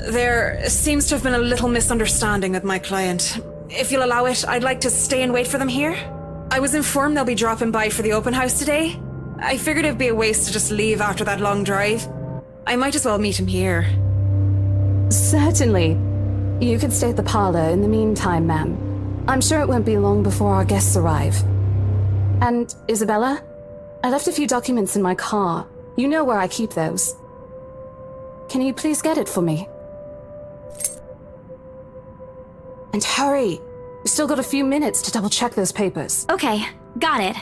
There seems to have been a little misunderstanding with my client. If you'll allow it, I'd like to stay and wait for them here. I was informed they'll be dropping by for the open house today. I figured it'd be a waste to just leave after that long drive. I might as well meet him here. Certainly. You could stay at the parlor in the meantime, ma'am. I'm sure it won't be long before our guests arrive. And, Isabella? I left a few documents in my car. You know where I keep those. Can you please get it for me? And hurry! We've still got a few minutes to double-check those papers. Okay, got it.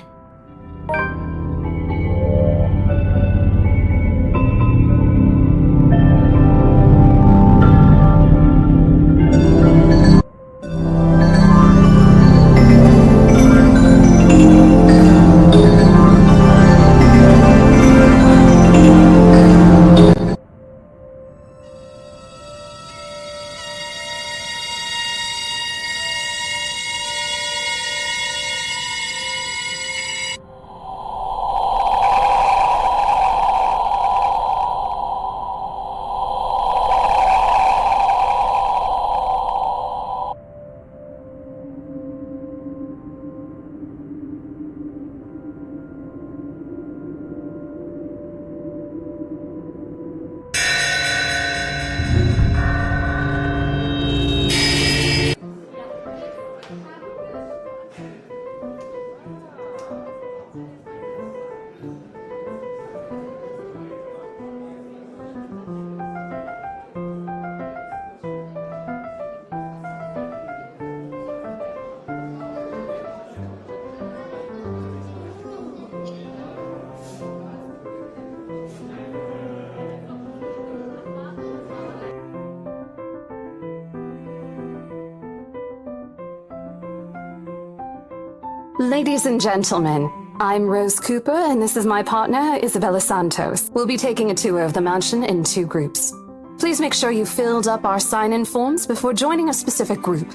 Ladies and gentlemen, I'm Rose Cooper, and this is my partner, Isabella Santos. We'll be taking a tour of the mansion in 2 groups. Please make sure you filled up our sign-in forms before joining a specific group.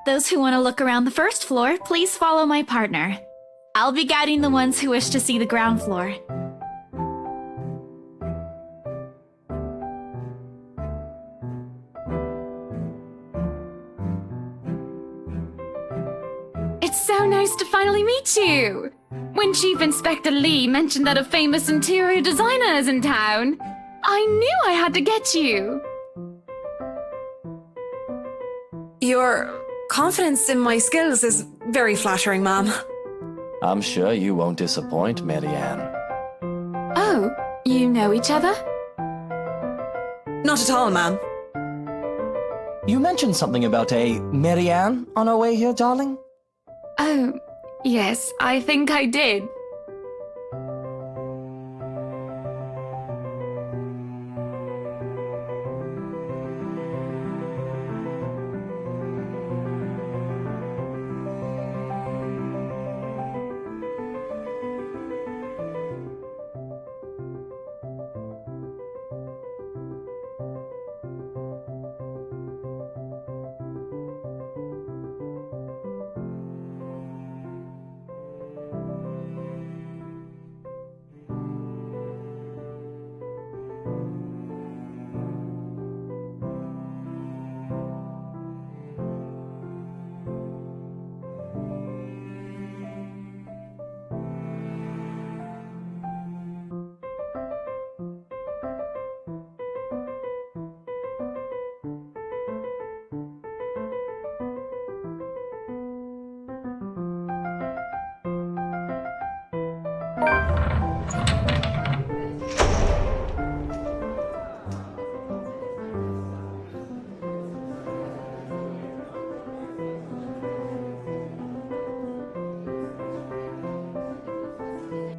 Those who want to look around the first floor, please follow my partner. I'll be guiding the ones who wish to see the ground floor. It's so nice to finally meet you! When Chief Inspector Lee mentioned that a famous interior designer is in town, I knew I had to get you! Your confidence in my skills is very flattering, ma'am. I'm sure you won't disappoint, Marianne. Oh, you know each other? Not at all, ma'am. You mentioned something about a Marianne on our way here, darling? Oh, yes, I think I did.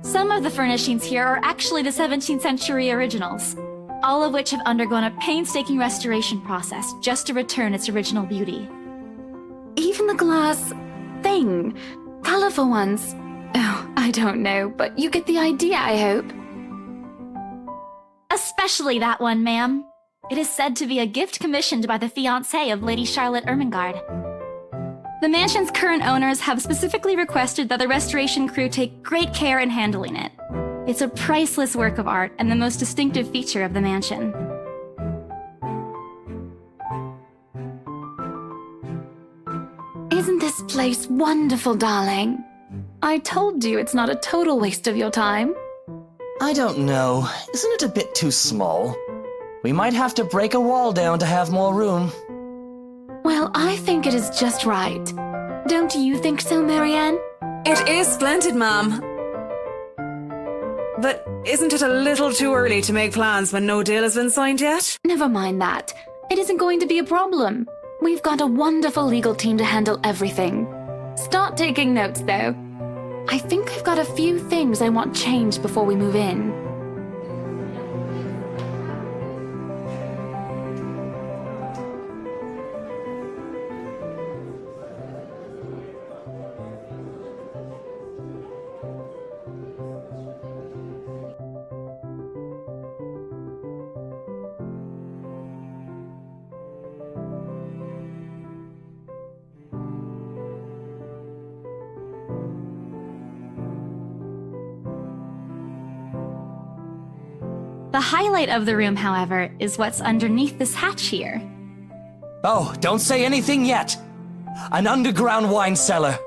Some of the furnishings here are actually the 17th century originals, all of which have undergone a painstaking restoration process just to return its original beauty. Even the glass thing, colorful ones. Oh, I don't know, but you get the idea, I hope. Especially that one, ma'am. It is said to be a gift commissioned by the fiancé of Lady Charlotte Ermengarde. The mansion's current owners have specifically requested that the restoration crew take great care in handling it. It's a priceless work of art and the most distinctive feature of the mansion. place wonderful, darling. I told you it's not a total waste of your time. I don't know. Isn't it a bit too small? We might have to break a wall down to have more room. Well, I think it is just right. Don't you think so, Marianne? It is splendid, ma'am. But isn't it a little too early to make plans when no deal has been signed yet? Never mind that. It isn't going to be a problem. We've got a wonderful legal team to handle everything. Start taking notes, though. I think I've got a few things I want changed before we move in. The highlight of the room, however, is what's underneath this hatch here. Oh, don't say anything yet! An underground wine cellar.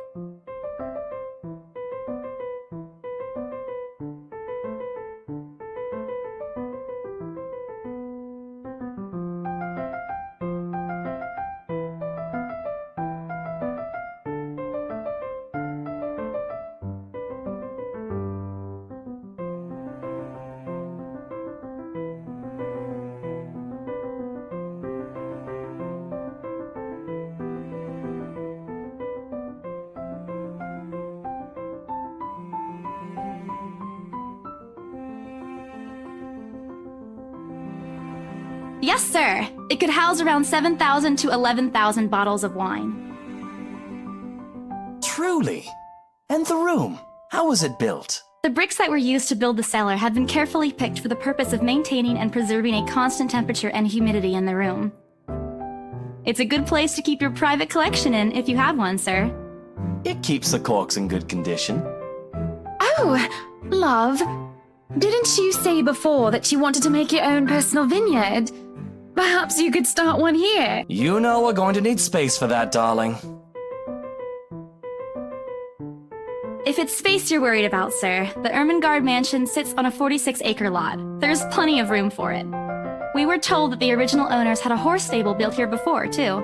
Yes, sir. It could house around 7,000 to 11,000 bottles of wine. Truly. And the room, how was it built? The bricks that were used to build the cellar have been carefully picked for the purpose of maintaining and preserving a constant temperature and humidity in the room. It's a good place to keep your private collection in if you have one, sir. It keeps the corks in good condition. Oh, love. Didn't you say before that you wanted to make your own personal vineyard? Perhaps you could start one here. You know we're going to need space for that, darling. If it's space you're worried about, sir, the Ermengarde mansion sits on a 46-acre lot. There's plenty of room for it. We were told that the original owners had a horse stable built here before, too.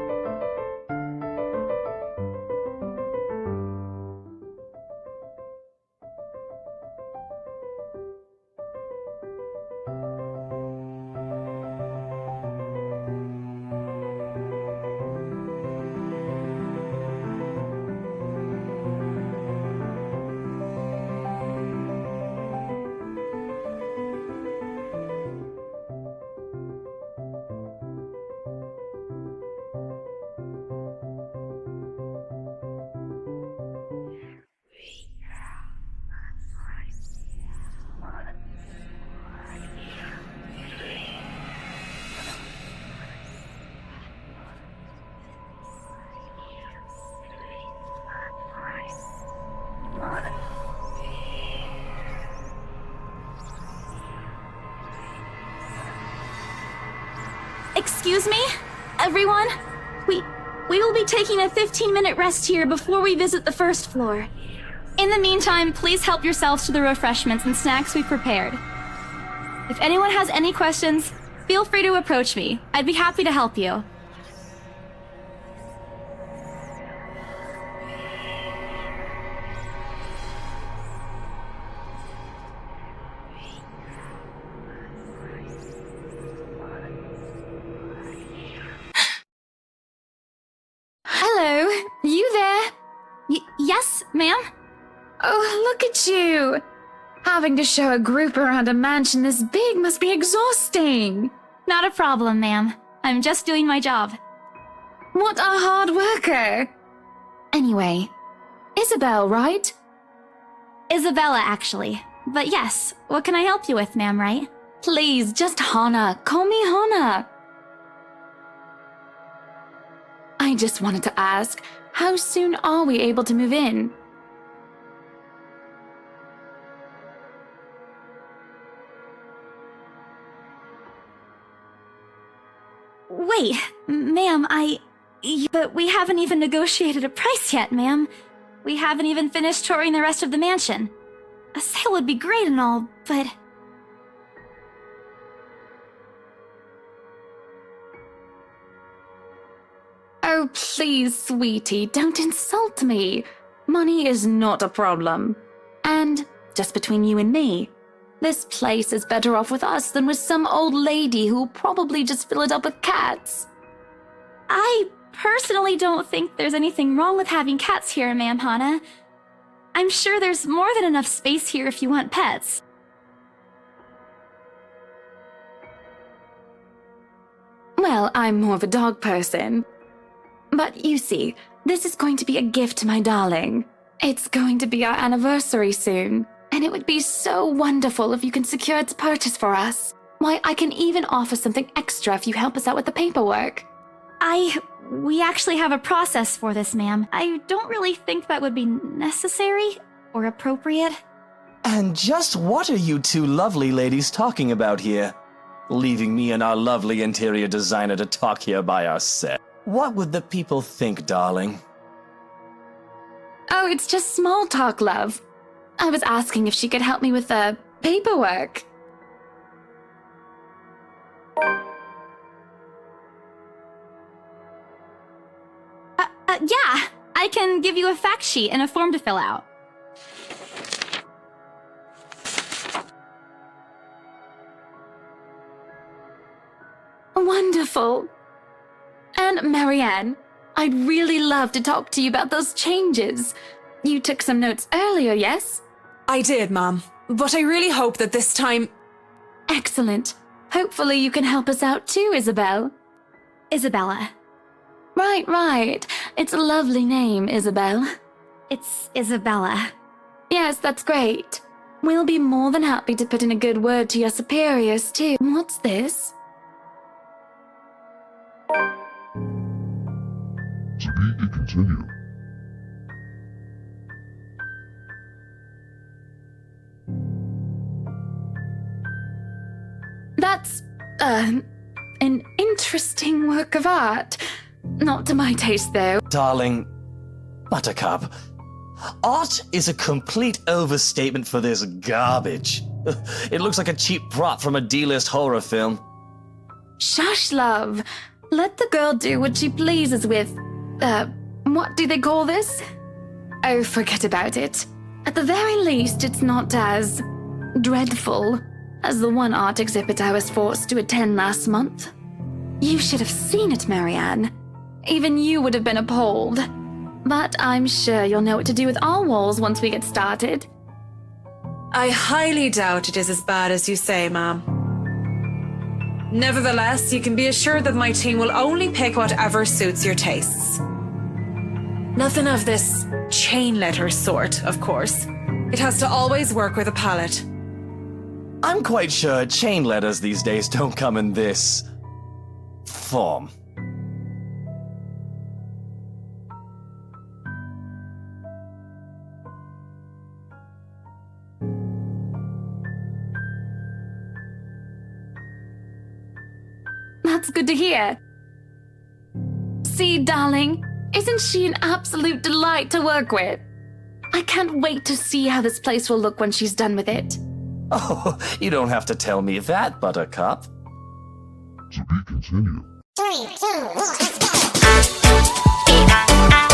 Excuse me? Everyone? We will be taking a 15-minute rest here before we visit the first floor. In the meantime, please help yourselves to the refreshments and snacks we prepared. If anyone has any questions, feel free to approach me. I'd be happy to help you. Hello, you there? Yes, ma'am? Oh, look at you. Having to show a group around a mansion this big must be exhausting. Not a problem, ma'am. I'm just doing my job. What a hard worker. Anyway, Isabel, right? Isabella, actually. But yes, what can I help you with, ma'am, right? Please, just Hana. Call me Hana. I just wanted to ask, how soon are we able to move in? Wait, ma'am, But we haven't even negotiated a price yet, ma'am. We haven't even finished touring the rest of the mansion. A sale would be great and all, but... Oh, please, sweetie, don't insult me. Money is not a problem. And, just between you and me, this place is better off with us than with some old lady who'll probably just fill it up with cats. I personally don't think there's anything wrong with having cats here, Ma'am Hana. I'm sure there's more than enough space here if you want pets. Well, I'm more of a dog person. But you see, this is going to be a gift to my darling. It's going to be our anniversary soon, and it would be so wonderful if you can secure its purchase for us. Why, I can even offer something extra if you help us out with the paperwork. We actually have a process for this, ma'am. I don't really think that would be necessary or appropriate. And just what are you two lovely ladies talking about here? Leaving me and our lovely interior designer to talk here by ourselves. What would the people think, darling? Oh, it's just small talk, love. I was asking if she could help me with the paperwork. Yeah, I can give you a fact sheet and a form to fill out. Wonderful. And Marianne, I'd really love to talk to you about those changes. You took some notes earlier, yes? I did, Mom. But I really hope that this time... Excellent. Hopefully you can help us out too, Isabel. Isabella. Right. It's a lovely name, Isabel. It's Isabella. Yes, that's great. We'll be more than happy to put in a good word to your superiors too. What's this? To be continued. That's, an interesting work of art. Not to my taste, though. Darling, Buttercup, art is a complete overstatement for this garbage. It looks like a cheap prop from a D-list horror film. Shush, love. Let the girl do what she pleases with, what do they call this? Oh, forget about it. At the very least, it's not as dreadful as the one art exhibit I was forced to attend last month. You should have seen it, Marianne. Even you would have been appalled. But I'm sure you'll know what to do with our walls once we get started. I highly doubt it is as bad as you say, Ma'am. Nevertheless, you can be assured that my team will only pick whatever suits your tastes. Nothing of this chain letter sort, of course. It has to always work with a palette. I'm quite sure chain letters these days don't come in this form. That's good to hear. See, darling, isn't she an absolute delight to work with? I can't wait to see how this place will look when she's done with it. Oh, you don't have to tell me that, Buttercup. To be continued. 3, 2, 1, let's go!